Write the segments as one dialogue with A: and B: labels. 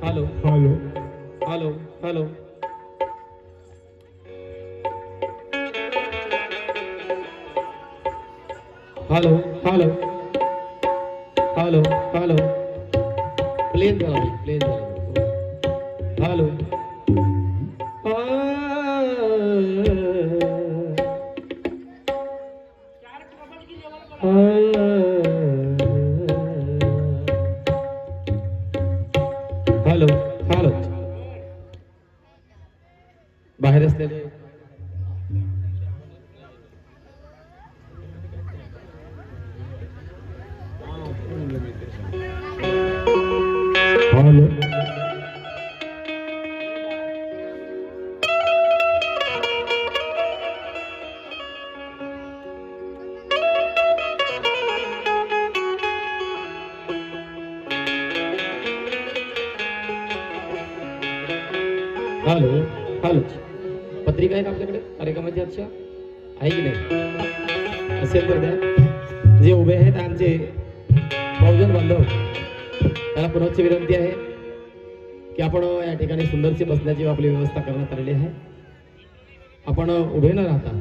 A: Hello
B: hello
A: hello hello hello hello hello hello plane झाला plane झाला hello hello hello बाहेर असलेले
B: hello
A: hello hello पत्रिका आहे का आपल्याकडे कार्यक्रमाची आजच्या आहे की नाही असेल तर द्या जे उभे आहेत आमचे बहुजन बांधव त्याला पुनश्च विनंती आहे की आपण या ठिकाणी सुंदरशी बसण्याची आपली व्यवस्था करण्यात आलेली आहे आपण उभे न राहता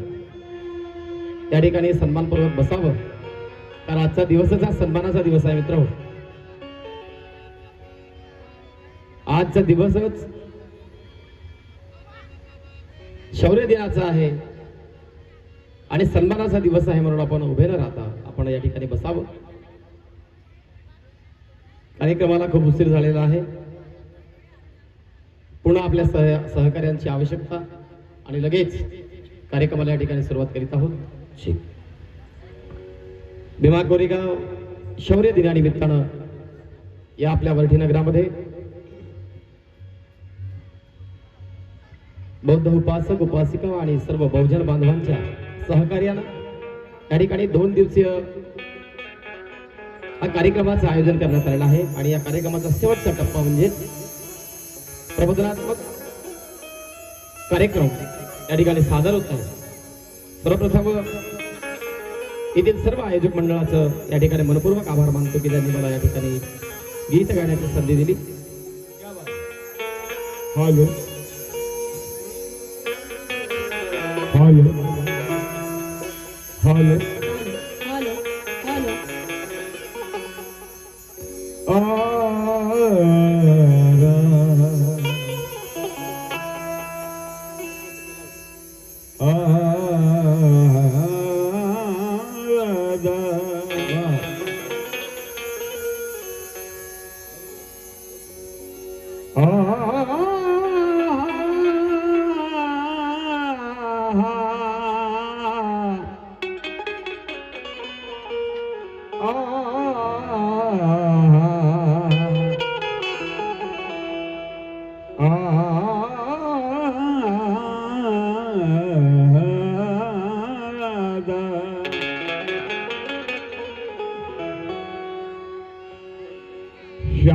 A: त्या ठिकाणी सन्मानपूर्वक बसावं कारण आजचा दिवसच हा सन्मानाचा दिवस आहे मित्र आजचा दिवसच शौर्य दिनाचा आहे आणि सन्मानाचा दिवस आहे म्हणून आपण उभे न राहता आपण या ठिकाणी बसावं कार्यक्रमाला खूप उशीर झालेला आहे पुन्हा आपल्या सहकार्यांची आवश्यकता आणि लगेच कार्यक्रमाला या ठिकाणी सुरुवात करीत आहोत भीमा कोरेगाव शौर्य दिनानिमित्तानं या आपल्या वरठी नगरामध्ये बौद्ध उपासक उपासिका आणि सर्व बहुजन बांधवांच्या सहकार्यानं या ठिकाणी 2 दिवसीय हा कार्यक्रमाचं आयोजन करण्यात आलेलं आहे आणि या कार्यक्रमाचा शेवटचा टप्पा म्हणजे प्रबोधनात्मक कार्यक्रम या ठिकाणी सादर होत आहे सर्वप्रथम येथील सर्व आयोजक मंडळाचं या ठिकाणी मनपूर्वक आभार मानतो की त्यांनी मला या ठिकाणी गीत गाण्याची संधी दिली
B: hello hello hello
C: hello hello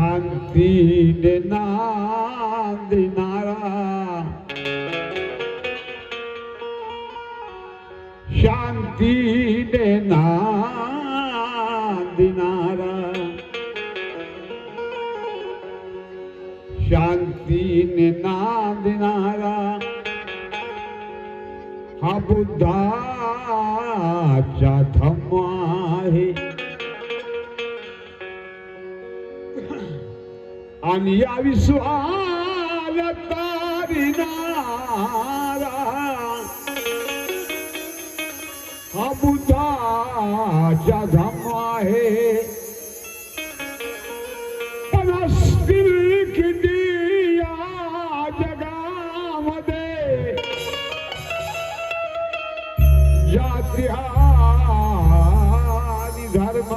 B: शांतीने नांदणारा शांतीने नांदणारा शांतीने नांदणारा हा बुद्धाचा धम्म आहे आणि या विश्वाला तारिणारा हा बुद्धाचा धम्म आहे पण असतील किती या जगामध्ये जाती आणि धर्म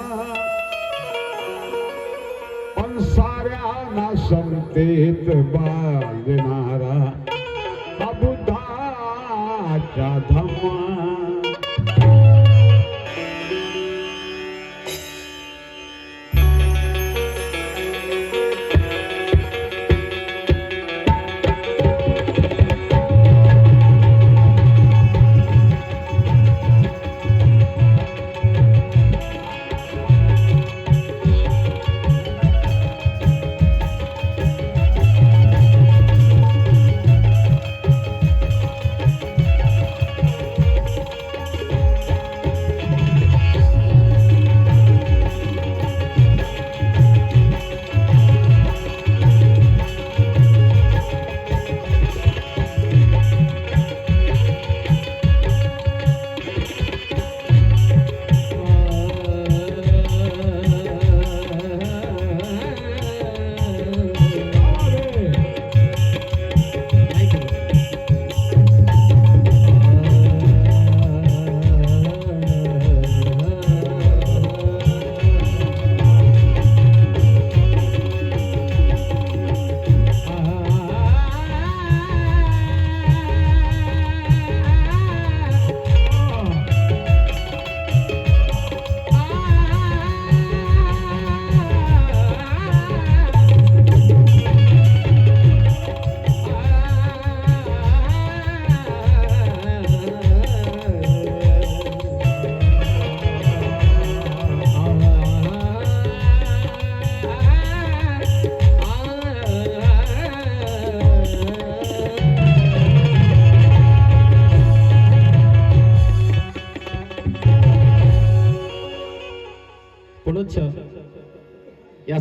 B: पण साऱ्यांना समतेत बांधणारा हा बुद्धाचा धम्म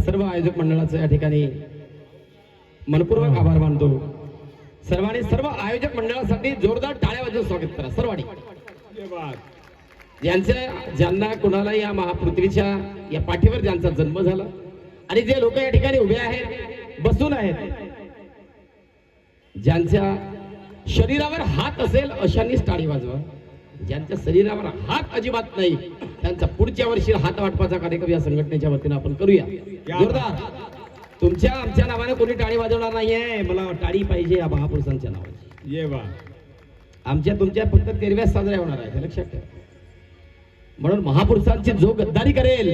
A: सर्व आयोजक मंडळाचं या ठिकाणी मनपूर्वक आभार मानतो. सर्वांनी सर्व आयोजक मंडळासाठी जोरदार टाळ्या वाजवून स्वागत करा सर्वांनी. ज्यांना कोणाला या महापृथ्वीच्या या पाठीवर ज्यांचा जन्म झाला आणि जे लोक या ठिकाणी उभे आहेत, बसून आहेत, ज्यांच्या शरीरावर हात असेल अशांनीच टाळी वाजवा. ज्यांच्या शरीरावर हात अजिबात नाही त्यांचा पुढच्या वर्षी हात वाटपाचा कार्यक्रम या संघटनेच्या वतीने आपण करूया. जोरदार. तुमच्या आमच्या नावाने कोणी टाळी वाजवणार नाहीये. मला टाळी पाहिजे या महापुरुषांच्या नावाची.
B: ये बा
A: आमच्या तुमच्या फक्त तेरव्याच साजऱ्या होणार आहे, हे लक्षात ठेवा. म्हणून महापुरुषांची जो गद्दारी करेल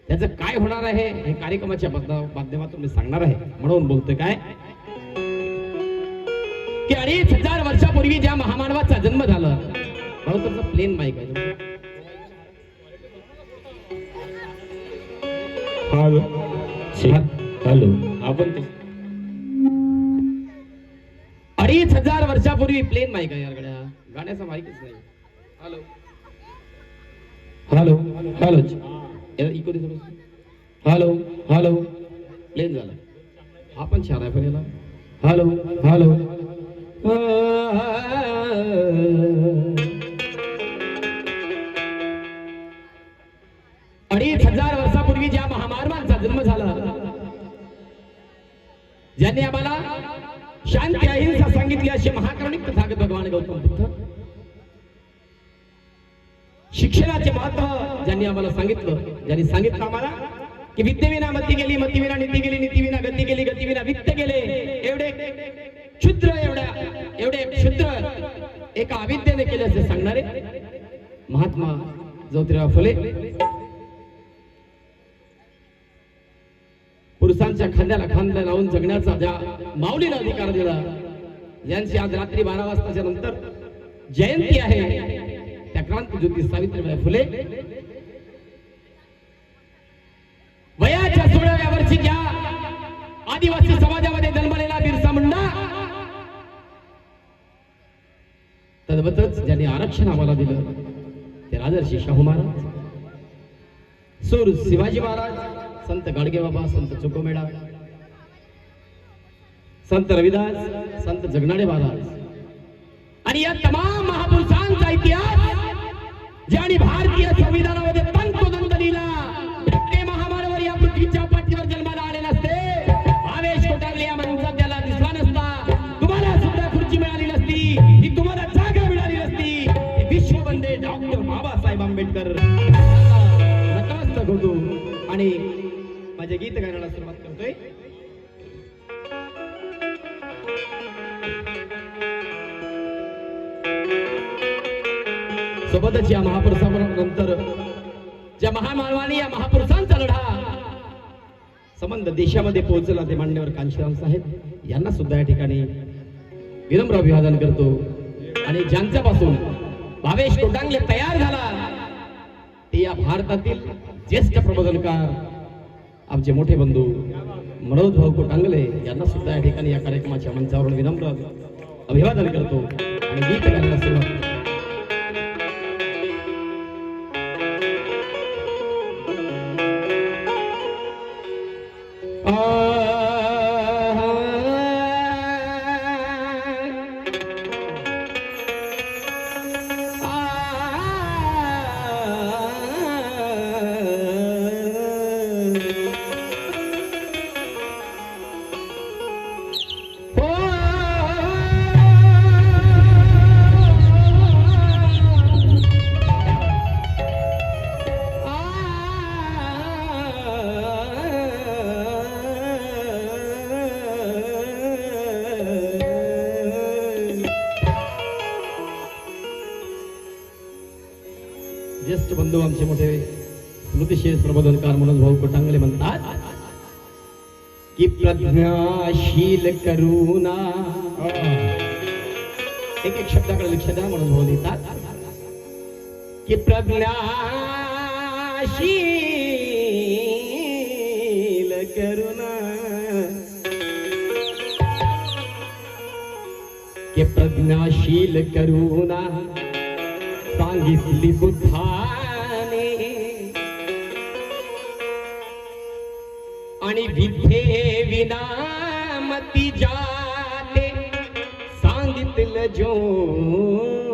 A: त्याचं काय होणार आहे हे कार्यक्रमाच्या माध्यमातून मी सांगणार आहे. म्हणून बोलतोय काय की 2500 वर्षापूर्वी ज्या महामानवाचा जन्म झाला, बहुतेक प्लेन माईक आहे. हॅलो, आपण 2500 वर्षापूर्वी प्लेन माईक आहे यार गड्या, गाण्याचा माईकच नाही. हॅलो हॅलो हॅलो इको दे थोडं. हॅलो हॅलो प्लेन झाला. हा पण छान आहे पण याला. हॅलो हॅलो 2500 वर्षापूर्वी ज्या महामानवाचा जन्म झाला, ज्यांनी आम्हाला शांती अहिंसा सांगितली असे महाकारुणिक तथागत भगवान गौतम बुद्ध, शिक्षणाचे महत्व ज्यांनी आम्हाला सांगितलं, ज्यांनी सांगितलं आम्हाला की विद्येविना मती गेली, मतीविना नीती गेली, नीतीविना गती गेली, गतीविना वित्त गेले. एवढे क्षुद्र एका अविद्येने केले असे सांगणारे महात्मा ज्योतिराव फुले, पुरुषांच्या खांद्याला खांदा लावून जगण्याचा ज्या माऊलीला अधिकार दिला, ज्यांची आज रात्री 12 वाजताच्या नंतर जयंती आहे, त्या क्रांतीज्योती सावित्रीबाई फुले वयाच्या 16व्या वर्षी ज्या आदिवासी समाजामध्ये जन्मलेला बिरसा मुंडा, तद्वतच ज्यांनी आरक्षण आम्हाला दिलं ते राजर्षी शाहू महाराज, सूर शिवाजी महाराज, संत गाडगे बाबा, संत चोकोमेडा, संत रविदास, संत जगनाडे महाराज. आणि या तमाम महापुरुषांचा इतिहास ज्यांनी भारतीय संविधानामध्ये तंतोतंत लिहिला, ते महामानवर या पृथ्वीच्या पाठीवर जन्माला आले नसते, आवेश कोटारले या माणसात त्याला दिसला नसता, तुम्हाला सुद्धा खुर्ची मिळाली नसती, ही तुम्हाला जागा मिळाली नसती. विश्ववंदे डॉक्टर बाबासाहेब आंबेडकर नतमस्तक होतो. आणि माझे गीत गायला सुरुवात करतोय. सोबतच या महापुरुषानंतर ज्या महामानवाने या महापुरुषांचा लढा संबंध देशामध्ये पोहोचला ते मान्यवर कांशीराम साहेब यांना सुद्धा या ठिकाणी विनम्र अभिवादन करतो. आणि ज्यांच्यापासून भावेश कोटांगले तयार झाला ते या भारतातील ज्येष्ठ प्रबोधनकार आमचे मोठे बंधू मनोज भाऊ कोटांगले यांना सुद्धा या ठिकाणी या कार्यक्रमाच्या मंचावरून विनम्र अभिवादन करतो आणि गीत गायला सुरुवात करतो. ज्येष्ठ बंधू आमचे मोठे स्मृतिशेष प्रबोधनकार मनोज भाऊ कोटांगले म्हणतात की प्रज्ञाशील करुणा, एक एक शब्दाकडे लक्ष द्या. मनोज भाऊ लिहितात की प्रज्ञाशील करुणा, की प्रज्ञाशील करुणा सांगितली बुद्धाने, विद्ये विना मती जाते सांगितलं ज्योतिबा.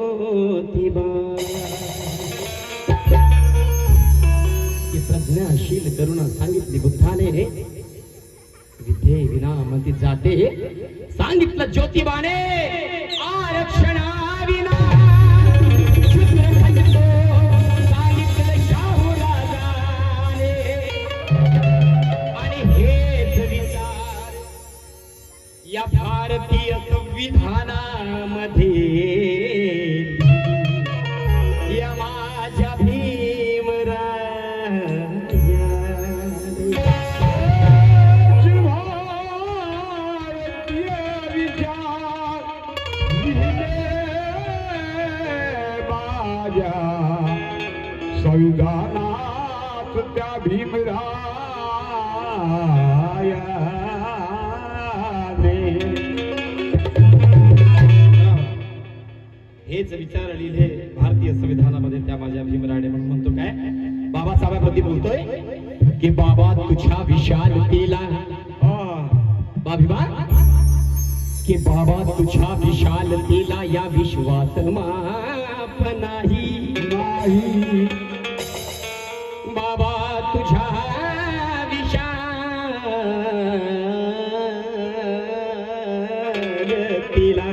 A: ती प्रज्ञाशील तरुणा सांगितली बुद्धाने, विद्ये विना मती जाते सांगितलं ज्योतिबाने. आरक्षणा विना शूद्र खचतो सांगितलं शाहू राजाने. आणि हेच विचार या भारतीय संविधानामध्ये या माझ्या भीमरायाने.
B: भारतीय विचार लिहिले माझ्या संविधानात त्या भीमरायाने.
A: हेच विचार लिहिले भारतीय संविधानामध्ये त्या माझ्या भीमरायाने. म्हणून म्हणतो काय बाबासाहेबांप्रती बोलतोय की बाबा तुझ्या विशालतेला बाबा की बाबा तुझ्या विशालतेला या विश्वात माप नाही. बाबा तुझ्या विशालतेला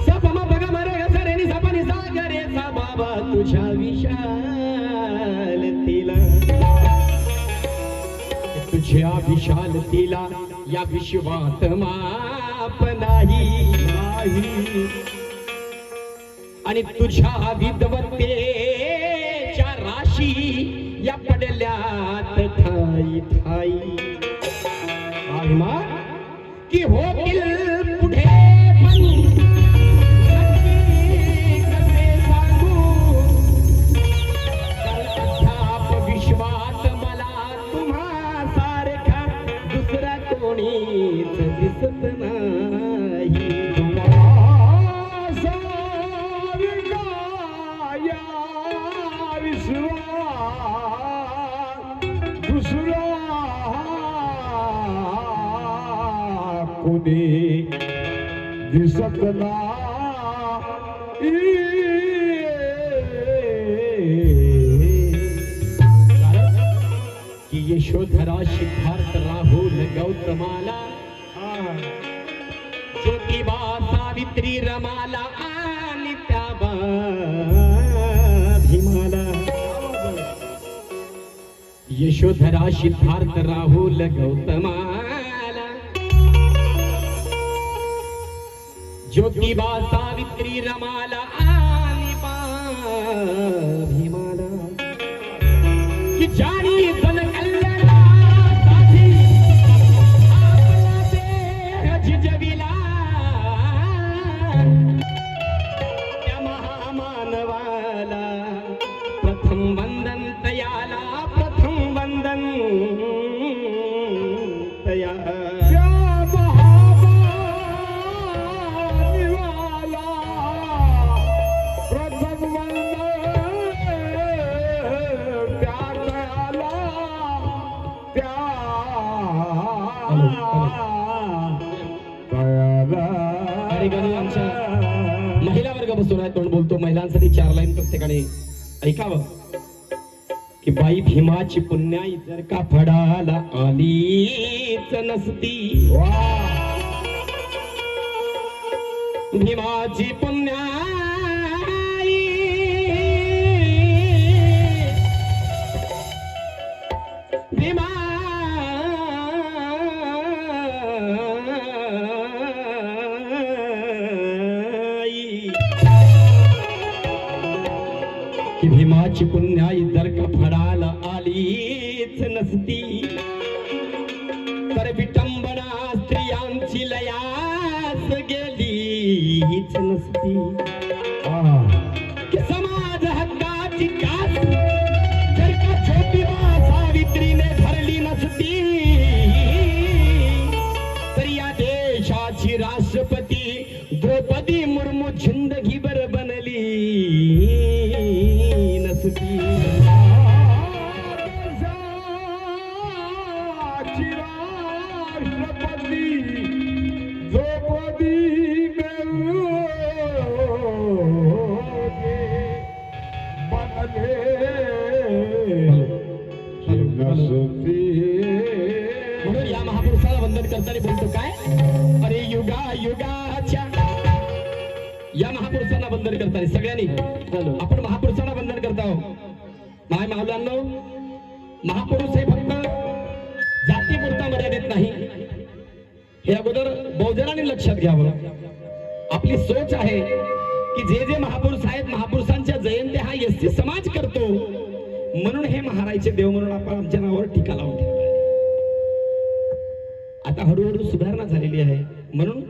A: सपम बघ मर सरेनी सपनी सागरेचा बाबा तुझ्या विशालतेला. तुझ्या विशालतेला या विश्वात माप नाही. आणि तुझ्या विद्वत्तेच्या राशी या पडल्यात ठाई ठाई. की होतील पुढे पण नक्की कसे सांगू. अद्याप विश्वात मला तुम्हा सारखा दुसरा कोणीच दिसत नाही.
B: दुसरा कोणी दिसत नाही.
A: की यशोधरा सिद्धार्थ राहुल गौतमाला ज्योतिबा सावित्री रमाला आणि त्या भीमाला. यशोधरा सिद्धार्थ राहुल गौतमाला ज्योतिबा सावित्री रमाला आणि भीमाला. की जाणी जन कल्याणासाठी आपला देह झिजविला त्या महामानवाला. प्रथम वंदन तयाला प्रथम वंदन तया. आमच्या महिला वर्ग बसून आहे. तोंड बोलतो महिलांसाठी 4 लाईन प्रत्येकाने ऐकावं. की बाई भीमाची पुण्याई जर का फडाला आलीच नसती. भीमाची पुण्याई भीमा की भीमाची पुण्याई जर का फडाला आलीच नसती. तर विटंबना स्त्रियांची लयास गेलीच नसती. की समाज हक्काची कास जर का ज्योतिबा सावित्रीने भरली नसती. तर या देशाची राष्ट्रपती द्रौपदी मुर्मू जिंदगीभर बनली नसती.
B: द्रौपदी द्रौपदी
A: म्हणून या महापुरुषाला वंदन करताना बोलतो काय, अरे युगा युगाच्या, या महापुरुषांना वंदन करताना सगळ्यांनी आपण महापुरुषांना वंदन करता आहोत। माय माऊलांनो, महापुरुष हे फक्त जातीपुरता मर्यादित नाही, हे अगोदर बहुजनांनी लक्षात घ्यावं। आपली सोच आहे की जे जे महापुरुष आहेत, महापुरुषांच्या जयंत्या हा एसटी समाज करतो, म्हणून हे महारायचे देव म्हणून आपण आमच्या नावावर टीका लावून ठेवला। आता हळूहळू सुधारणा झालेली आहे, म्हणून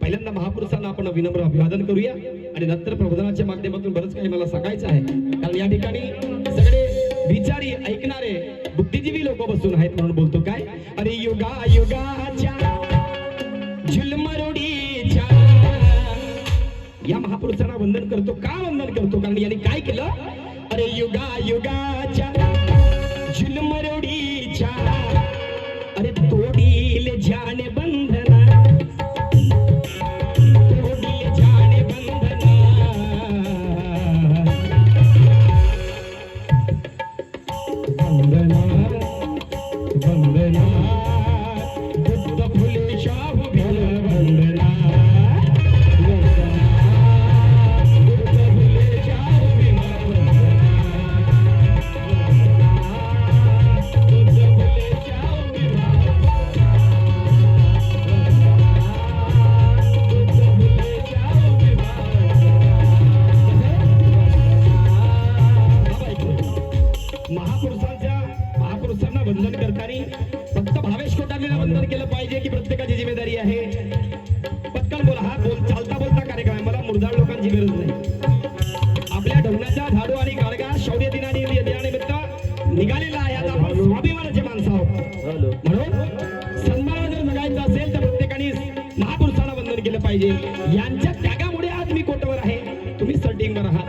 A: पहिल्यांदा महापुरुषांना आपण विनम्र अभिवादन करूया आणि नंतर प्रबोधनाच्या माध्यमातून बरंच काही मला सांगायचं आहे। कारण या ठिकाणी सगळे विचारी ऐकणारे बुद्धिजीवी लोक बसून आहेत, म्हणून बोलतो काय, अरे युगा युगाच्या झुलमरुडीच्या, या महापुरुषांना वंदन करतो। का वंदन करतो? कारण यांनी काय केलं, अरे युगा युगाच्या झुलमरुडीच्या, अरे तोडील जाने बंधना, तोडील जाने बंधना, वंदना वंदना बुद्ध फुले शाहू भिल, वंदना वंदना बुद्ध फुले शाहू भिल, महापुरुषांना वंदन करताना फक्त भावेश कोटांना वंदन केलं पाहिजे की प्रत्येकाची जिम्मेदारी आहे? पटकन बोला, हा बोल चालता बोलता कार्यक्रम आहे, मला मुरदाळ लोकांची गरज नाही। आपल्या ढवण्याचा झाडू आणि गाडगा शौर्य दिनानिमित्त निघालेला आहे, आता आपण स्वाभिमानाचे माणसं आहोत, म्हणून सन्मानाने जर जगायचं असेल तर प्रत्येकाने महापुरुषांना वंदन केलं पाहिजे। यांच्या त्यागामुळे आज मी कोटवर आहे, तुम्ही सर्टिंगवर आहात,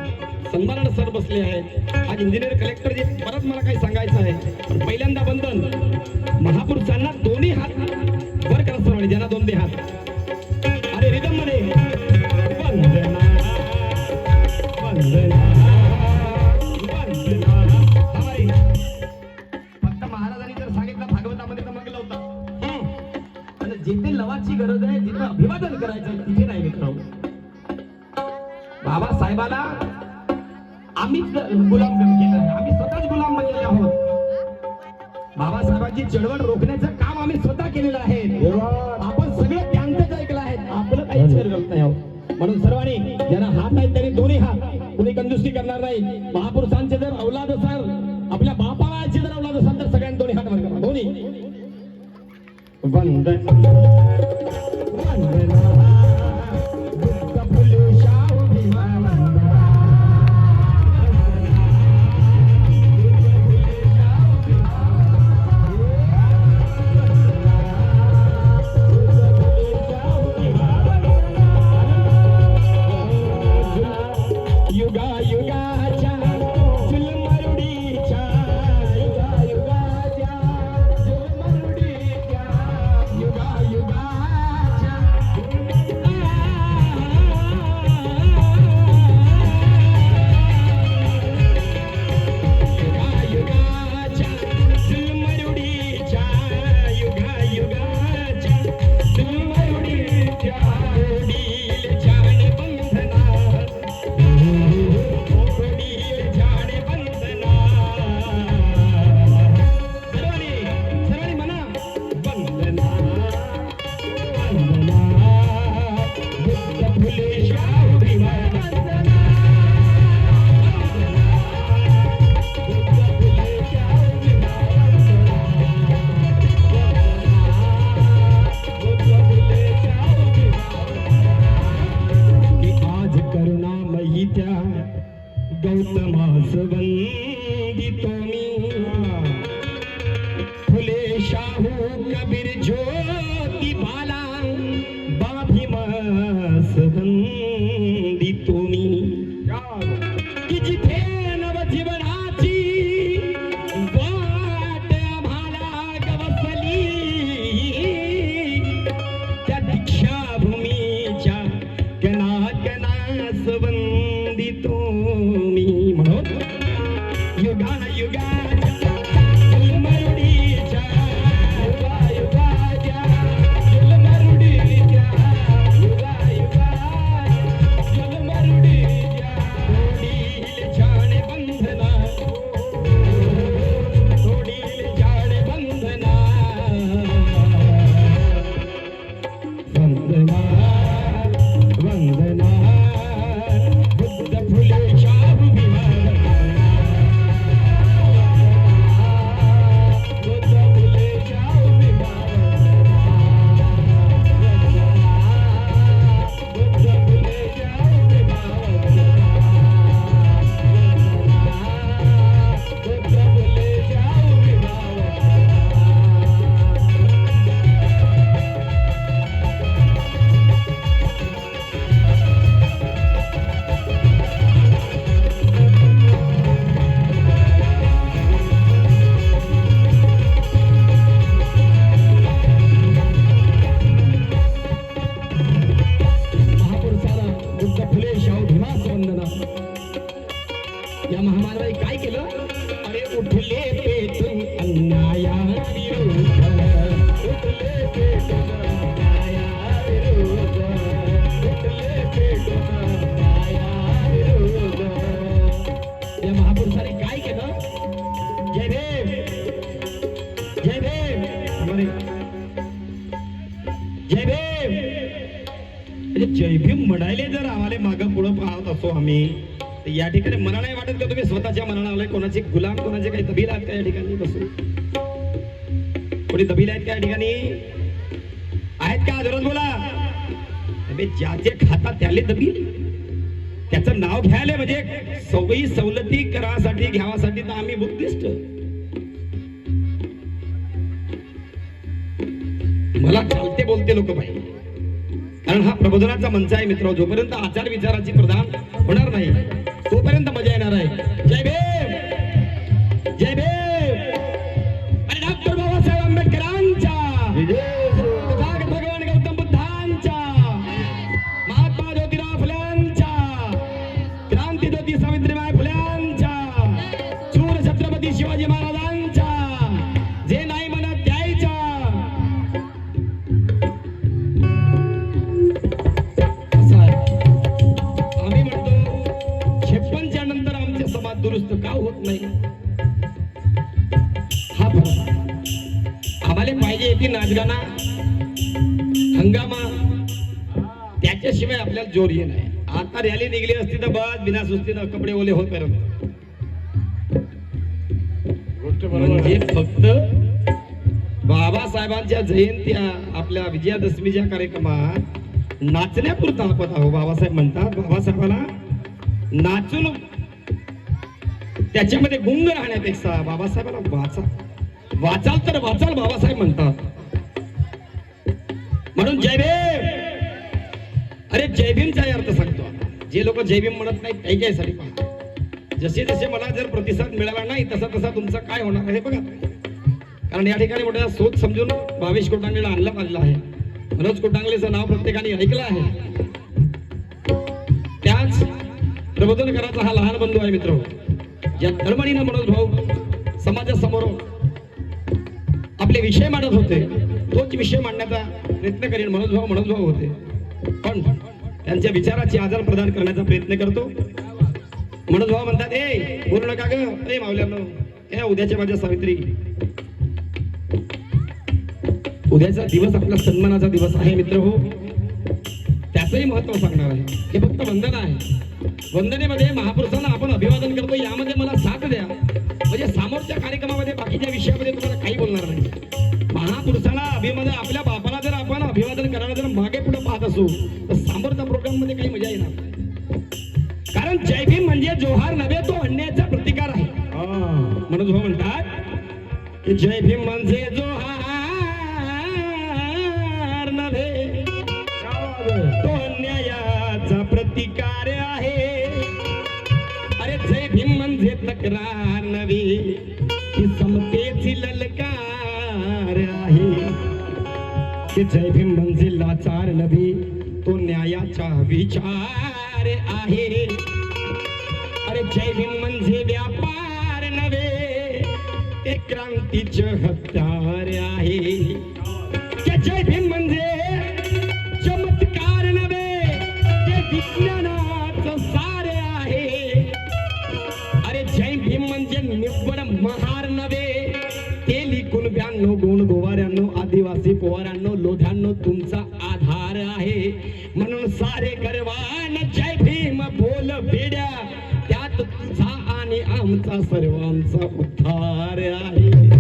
A: सन्मानाने सर बसले आहेत। आज इंजिनियर कलेक्टर जे परत मला काही सांगायचं आहे, पण पहिल्यांदा वंदन महापुरुषांना दोन्ही हात वर करा सर्वांनी, ज्यांना दोन हात, अरे रिदम मध्ये वंदना वंदना वंदना। फक्त महाराजांनी जर सांगितलं भागवतामध्ये तर मग लावता, आणि जिथे लवाची गरज आहे, जिथे अभिवादन करायचं आहे, तिथे नाही मित्र। बाबासाहेबाला आम्हीच गुलाम केलं आहे, आम्ही स्वतःच गुलाम बनलेले आहोत। बाबासाहेबांची चळवळ रोखण्याचं काम आम्ही स्वतः केलेलं आहे, आपण सगळं त्यांचंच ऐकलं आहे, आपलं काहीच करत नाही आहोत। म्हणून सर्वांनी ज्यांना हात आहेत त्यांनी दोन्ही हात, कुणी कंजूसी करणार नाही। महापुरुषांचे जर औलाद असाल, आपल्या बापाची जर औलाद असाल तर सगळ्यांनी दोन्ही हात वर करा, दोन्ही वंदन वंदना बुद्ध फुले शाहू भिल, युगा युगाच्या झुलमरुडीच्या, युगा युगाच्या झुलमरुडीच्या, युगा युगा भीम म्हणजे जय भीम म्हणायले जर आम्हाला मागं पुढं पाहत असो आम्ही, तर या ठिकाणी मला नाही वाटत का तुम्ही स्वतःच्या मनाला आलाय, कोणाचे गुलाम, कोणाचे काही दबील आहेत का या ठिकाणी बसू? कोणी दबील आहेत का या ठिकाणी? आहेत का? जोरात बोला. अबे ज्याचे खाता त्याले दबील, त्याचं नाव घ्यायला म्हणजे सवयी सवलती करासाठी घ्यावासाठी तर आम्ही बुद्धिस्ट. मला चालते बोलते लोक पाहिजे, कारण हा प्रबोधनाचा मंच आहे मित्र. जोपर्यंत आचार विचाराची प्रदान होणार नाही तोपर्यंत मजा येणार आहे. जय भीम, जय भीम. आणि डॉक्टर बाबासाहेब आंबेडकरांच्या, तथागत भगवान गौतम बुद्धांच्या, महात्मा ज्योतिराव फुल्यांच्या, क्रांती ज्योती सावित्रीबाई फुल्यांच्या, शूर छत्रपती शिवाजी महाराजांच्या, जे नाही म्हणत द्यायच्या. आम्ही म्हणतो 56च्या नंतर आमचे समाज दुरुस्त का होत नाही? हा फरक आम्हाला पाहिजे. ती नाचगाना हंगामा त्याच्याशिवाय आपल्याला जोर ये नाही. आता रॅली निघली असती तर बस बिना सुस्तीनं कपडे ओले होतपर्यंत, म्हणजे फक्त बाबासाहेबांच्या जयंत्या आपल्या विजयादशमीच्या कार्यक्रमात नाचण्यापुरता आपण आहो. बाबासाहेब म्हणतात बाबासाहेबांना नाचून त्याच्यामध्ये गुंग राहण्यापेक्षा बाबासाहेबांना वाचाल तर वाचाल बाबासाहेब म्हणतात. म्हणून जय भीम. अरे जय भीमचा अर्थ सांगतो. जे लोक जय भीम म्हणत नाहीत काही काहीसाठी पहा, जसे जसे मला जर प्रतिसाद मिळाला नाही तसा तसा तुमचं काय होणार आहे बघा. कारण या ठिकाणी मोठ्या सोच समजून भावेश कोटांगलेला आणलं आलेलं आहे. मनोज कोटांगलेचं नाव प्रत्येकाने ऐकलं आहे. त्याच प्रबोधन करायचा हा लहान बंधू आहे मित्र. ज्या तळमळीनं मनोज भाऊ समाजासमोर आपले विषय मांडत होते, तोच विषय मांडण्याचा प्रयत्न करेन. मनोज भाऊ होते, पण त्यांच्या विचाराची आदान प्रदान करण्याचा प्रयत्न करतो. मनोज भाऊ म्हणतात, ए बोलू नका ग, ए मावल्यानो, ए उद्याच्या माझ्या सावित्री. उद्याचा दिवस आपला सन्मानाचा दिवस आहे मित्र हो. त्याचंही महत्व सांगणार आहे. हे फक्त वंदन आहे. वंदनेमध्ये महापुरुषांना आपण अभिवादन करतो, यामध्ये मला साथ द्या. म्हणजे समोरच्या कार्यक्रमामध्ये बाकीच्या विषयामध्ये तुम्हाला काही बोलणार नाही. महापुरुषाला अभिवादन, आपल्या बापाला जर आपण अभिवादन करायला जर मागे पुढे पाहत असू तर समोरच्या प्रोग्राम मध्ये काही मजा येणार. कारण जय भीम म्हणजे जोहार नव्हे, तो अन्यायाचा प्रतिकार आहे. मनोज भाऊ म्हणतात की जय भीम म्हणजे जोहार नव्हे, तो अन्यायाचा प्रतिकार आहे. अरे जय भीम म्हणजे तक्रार नव्हे, ही समतेची ललकार आहे. जय भीम म्हणजे लाचार नव्हे, तो न्यायाचा विचार आहे. अरे जय भीम म्हणजे व्यापार नव्हे, ते क्रांतीचे हत्यार आहे. जय भीम म्हणजे चमत्कार नव्हे, ते विज्ञानाचं सार आहे. अरे जय भीम म्हणजे निव्वळ महार नव्हे, ते लिखून 92 गुण गोवाऱ्यांनो, आदिवासी पोवाऱ्यांनो, लोध्यांनो तुमचा आधार आहे. म्हणून सारे गर्वान जय भीम बोल बेड्या, त्यात तुझा आणि आमचा सर्वांचा उद्धार आहे.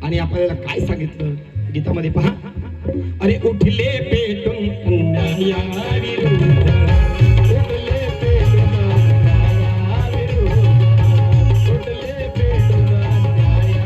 A: आणि आपल्याला काय सांगितलं गीतामध्ये पहा. अरे उठले पेटून अन्यायाविरुद्ध, उठले पेटून अन्यायाविरुद्ध, उठले पेटून अन्यायाविरुद्ध.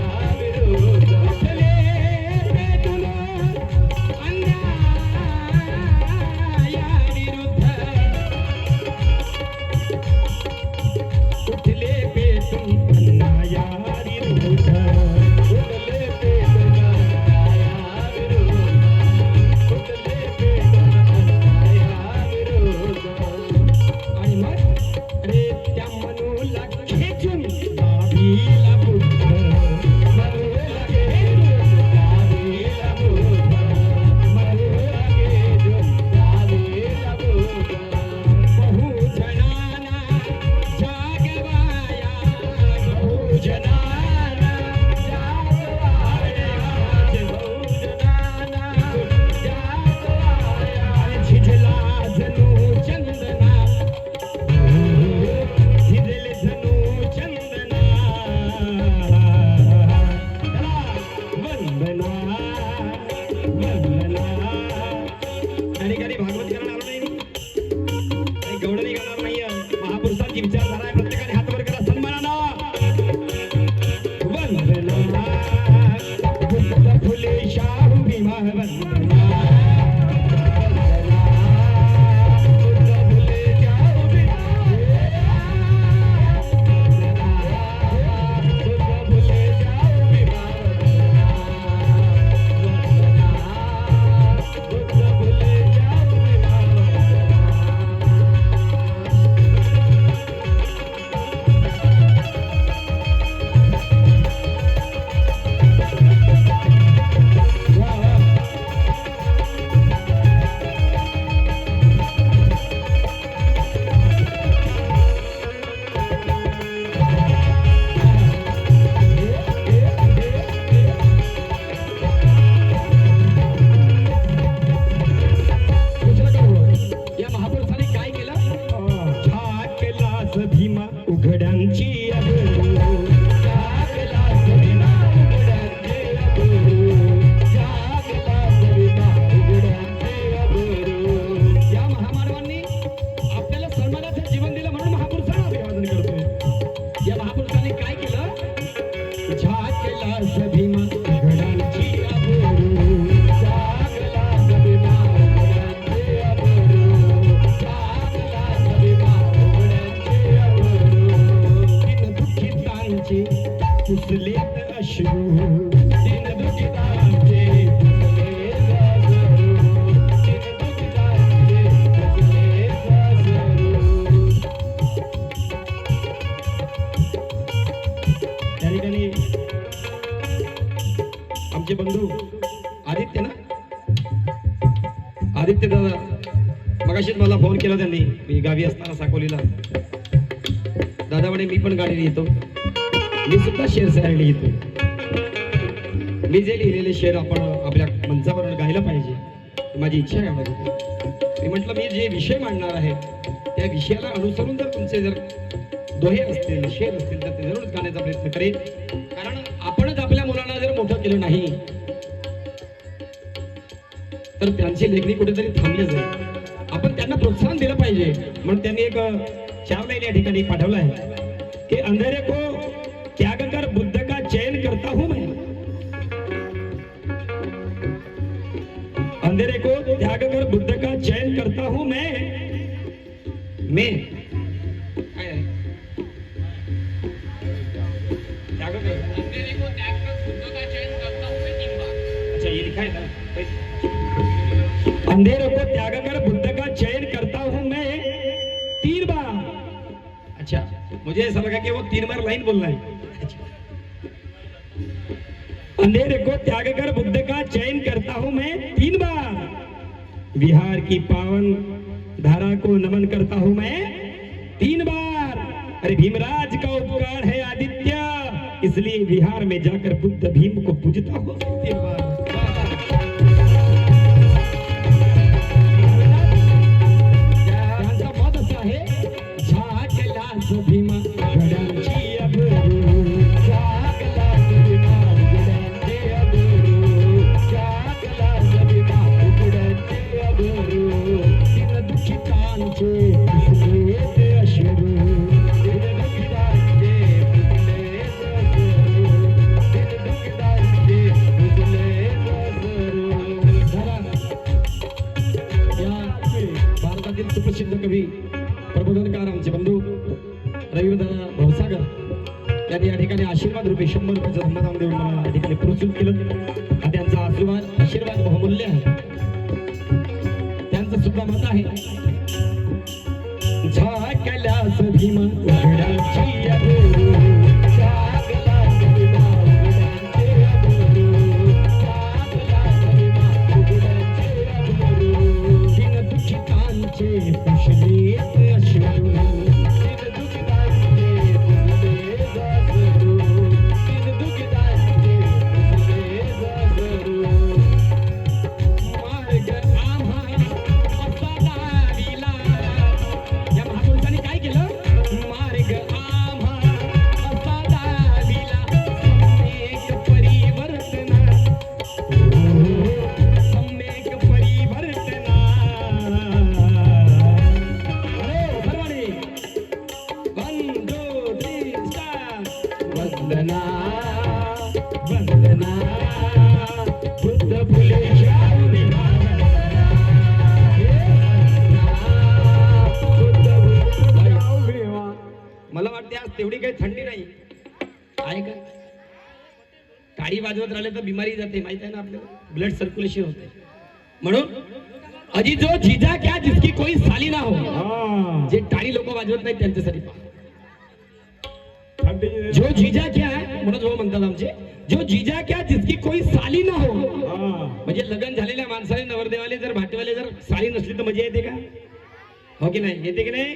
A: झाकला भीमा गडांची अबरू
B: जागला भीमा उघड्यांचे अबरू जागला भीमा उघड्यांचे अबरू
A: दिन दुःखितांचे पुसलेत अश्रू
B: दिन दुःखितांचे फुटले गजरू दिन दुःखितांचे फुटले गजरू
A: त्या ठिकाणी आमचे बंधू आदित्य ना, आदित्य दादा मगाशीच मला फोन केला त्यांनी, मी गावी असताना साकोलीला. दादा म्हणे मी पण गाडी लिहितो, मी सुद्धा शेर शायरी लिहितो. मी जे लिहिलेले शेर आपण आपल्या मंचावर गायला पाहिजे, माझी इच्छा आहे यामध्ये. मी म्हटलं मी जे विषय मांडणार आहे त्या विषयाला अनुसरून जर तुमचे जर दोहे असतील, शेर असतील तर ते जरूर गाण्याचा प्रयत्न करेन. कारण आपणच आपल्या मुलांना जर मोठं केलं नाही तर त्यांची लेखणी कुठेतरी थांबली जाईल. आपण त्यांना प्रोत्साहन दिलं पाहिजे. म्हणून त्यांनी एक 4 लाईन या ठिकाणी पाठवला आहे की अंधेरे को त्याग कर बुद्ध का चयन करता हूं मैं. अंधेरे को त्याग कर बुद्ध का चयन करता हूं मैं काय आहे? त्याग कर अंधेरे को त्याग कर बुद्ध का चयन करता हूं मैं 3 बार. अच्छा ये लिखा है ना. अंधेरे को त्याग कर बुद्ध का चयन करता हूं मैं 3 बार. अच्छा मुझे ऐसा लगा कि वो 3 बार लाइन बोलना है. अच्छा. अंधेरे को त्याग कर बुद्ध का चयन करता हूं मैं 3 बार. बिहार की पावन धारा को नमन करता हूं मैं 3 बार. अरे भीमराज का उपकार है आदित्य, इसलिए बिहार में जाकर बुद्ध भीम को पूजता हूं 3 बार. त्यांचा मत असा आहे झाकला भीमा गडांची अबरू
B: जागला भीमा उघड्यांचे अबरू जागला भीमा उघड्यांचे अबरू
A: दिन दुःखितांचे पुसलेत अश्रू
B: दिन दुःखितांचे फुटले गजरू दिन दुःखितांचे फुटले गजरू
A: या भारतातील सुप्रसिद्ध कवी प्रबोधनकार आमचे बंधू रविदादा भवसागर यांनी या ठिकाणी आशीर्वाद रूपी 100 रुपयाचं धन्यवाद देऊन मला या ठिकाणी प्रोत्साहित केलं. हा त्यांचा आशीर्वाद बहुमूल्य आहे. त्यांचं सुद्धा मत आहे झाकल्यास भीमा उघड्यांची अबरू
B: जागला भीमा उघड्यांचे अबरू जागला भीमा उघड्यांचे अबरू
A: दिन दुःखितांचे पुसलेत अश्रू
B: दिन दुःखितांचे फुटले गजरू दिन दुःखितांचे फुटले गजरू
A: मार्ग आम्हा असा दाविला. या महापुरुषांनी काय केलं? मार्ग आम्हा असा दाविला सम्यक परिवर्तना सम्यक परिवर्तना. अरे सर्वांनी 1 2 3 स्टार्ट. वंदना वंदना बुद्ध फुले शाहूने मला वाटते आज तेवढी काही थंडी नाही आहे का? काळी वाजवत राहिले तर बिमारी जाते, माहित आहे ना आपल्याला, ब्लड सर्क्युलेशन होते. म्हणून अजी जो जिजा क्या जिसकी कोई साली ना हो, जे टाळी लोक वाजवत नाही त्यांच्यासाठी पहा. जो जीजा क्या है म्हणून जो म्हणतात आमचे, जो जीजा क्या जिसकी कोई साली ना हो. म्हणजे लग्न झालेल्या माणसाने नवरदेवाले जर भाटीवाले जर साली नसली तर मजा येते का? हो की नाही? येते की नाही?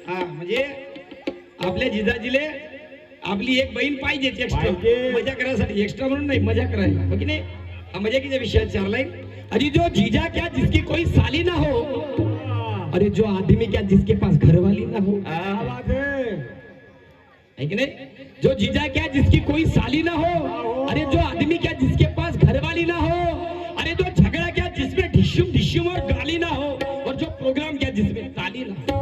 A: हा म्हणजे आपल्या जिजाजीले आपली एक बहीण पाहिजे एक्स्ट्रा मजा करायसाठी, एक्स्ट्रा म्हणून नाही, मजा करायला. हो की नाही? हा मजाकीच्या विषयात 4 लाईन. अरे जो जीजा क्या जिसकी कोई साली ना हो, अरे जो आदमी क्या जिसके पास घरवाली ना हो. है कि नहीं? जो जीजा क्या जिसकी कोई साली ना हो, अरे जो आदमी क्या जिसके पास घरवाली ना हो, अरे जो झगड़ा क्या जिसमें ढिशुम ढिशुम और गाली ना हो, और जो प्रोग्राम क्या जिसमें ताली ना हो.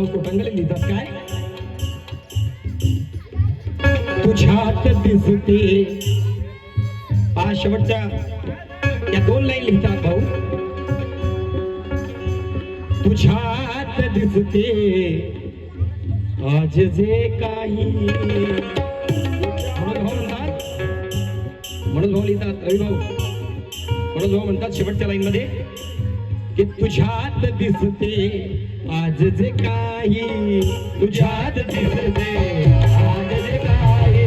A: भाऊ कोटंगले लिहितात काय, तुझ्यात दिसते, शेवटच्या या 2 लाईन लिहितात भाऊ, तुझ्यात दिसते आज जे काही, म्हणून भाऊ लिहितात, रवी भाऊ म्हणून भाऊ म्हणतात शेवटच्या लाईन मध्ये की तुझ्यात दिसते आज जे काही, तुझ्यात दिसते आज जे काही,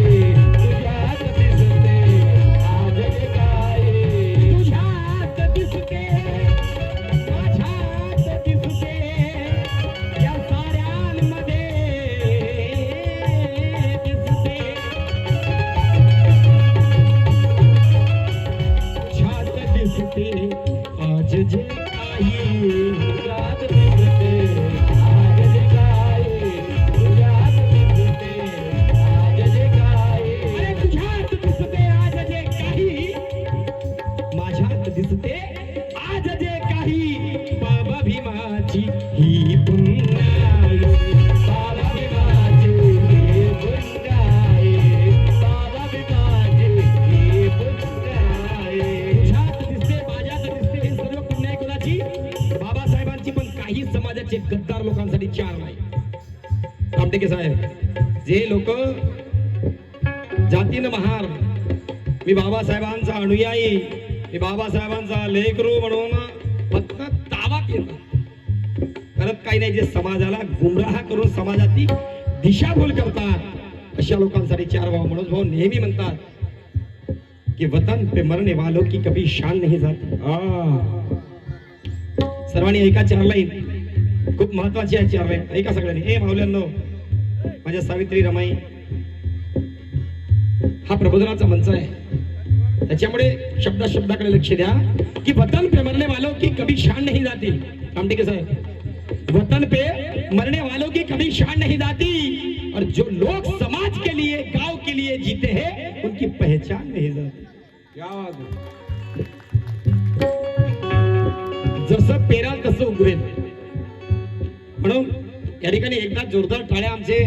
A: तुझ्यात दिसते आज जे काही, तुझ्यात दिसते माझ्यात दिसते या साऱ्यांमध्ये दिसते, तुझ्यात दिसते आज जे काही, तुझ्यात दिसते आज जे काही, तुझ्यात दिसते आज जे काही, अरे तुझ्यात दिसते आज जे काही, माझ्यात दिसते आज जे काही, बाबा भीमाची ही पुण्याई, बाबा भीमाची ही पुण्याई, बाबा भीमाची ही पुण्याई, तुझ्यात दिसते माझ्यात दिसते, हे सर्व पुण्याई कोणाची, बाबासाहेबांची. पण काही समाजाचे गद्दार लोकांसाठी 4 नाही. रामटेके साहेब, जे लोक जातीनं महार, मी बाबासाहेबांचा अनुयायी, मी बाबासाहेबांचा लेकरू म्हणून फक्त दावा केला, करत काही नाही, जे समाजाला गुमराह करून समाजाची दिशाभूल करतात, अशा लोकांसाठी 4 भाऊ. मनोज भाऊ नेहमी म्हणतात की वतन पे मरने वालों की कभी शान नहीं जाती. सर्वांनी ऐका 4 लाईन, खूप महत्वाची आहे 4 लाईन, ऐका सगळ्यांनी. ए माऊल्यांनो, माझ्या सावित्री रमाई, हा प्रबोधनाचा मंच आहे, त्याच्यामुळे शब्दाकडे लक्ष द्या की वतन पे मरने वालों की कभी शान नहीं जाती. रामटेके साहेब, वतन पे मरने वालों की कभी शान नहीं जाती, और जो लोग समाज के लिए गांव के लिए जीते हैं उनकी पहचान नहीं जाती. जसं पेराल तसं उगवेल. म्हणून या ठिकाणी एकदा जोरदार टाळ्या. आमचे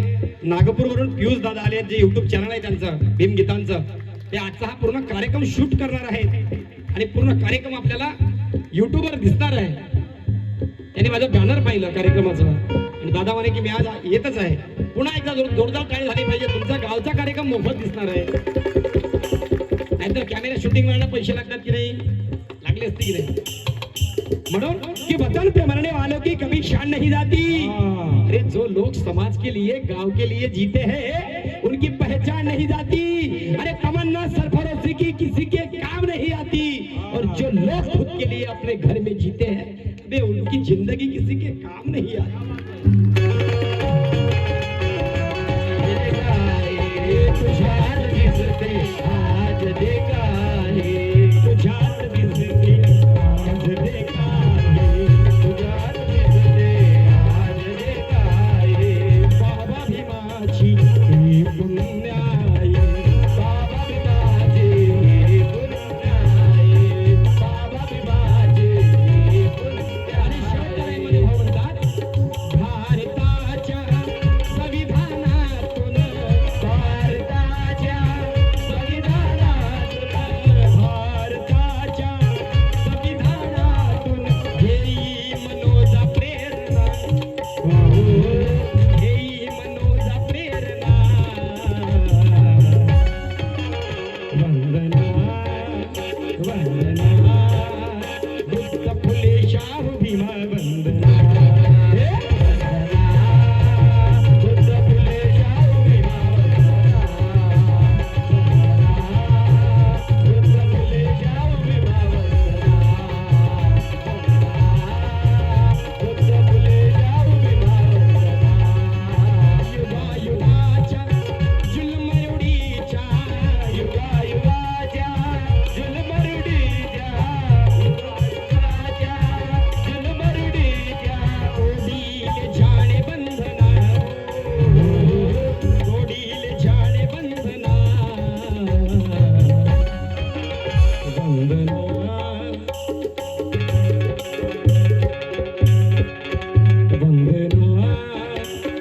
A: नागपूरवरून पियुष दादा आले, जे युट्यूब चॅनल आहे त्यांचं भीमगीतांचं, ते आजचा हा पूर्ण कार्यक्रम शूट करणार आहेत आणि पूर्ण कार्यक्रम आपल्याला युट्यूबवर दिसणार आहे. त्यांनी माझं बॅनर पाहिलं कार्यक्रमाचं आणि दादा म्हणे की मी आज येतच आहे. पुन्हा एकदा जोरदार टाळी झाली पाहिजे, तुमचा गावचा कार्यक्रम मोफत दिसणार आहे. नाहीतर कॅमेरा शूटिंग करायला पैसे लागतात की नाही, लागले असते की नाही. म्हणून कि वतन पे मरने वालों की कभी शान नहीं जाती, अरे जो लोग समाज के लिए गांव के लिए जीते हैं उनकी पहचान नहीं जाती, अरे तमन्ना सरफरोशी की किसी के काम नहीं आती, और जो लोग खुद के लिए अपने घर में जीते हैं वे उनकी जिंदगी किसी के काम नहीं आती. तुझ्यात दिसते आज जे काही, तुझ्यात दिसते आज जे काही, तुझ्यात दिसते आज जे काही, बाबा भीमाची ही पुण्याई, बाबा भीमाची ही पुण्याई, बाबा भीमाची ही पुण्याई. आणि शब्द मध्ये म्हणतात भारत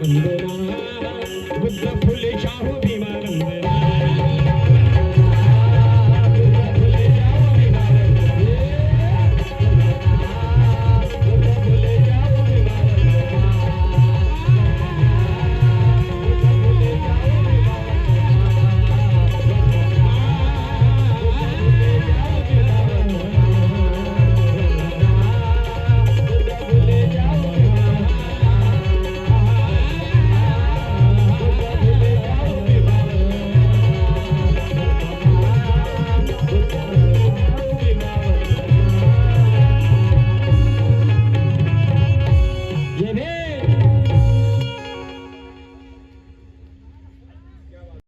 A: वंदना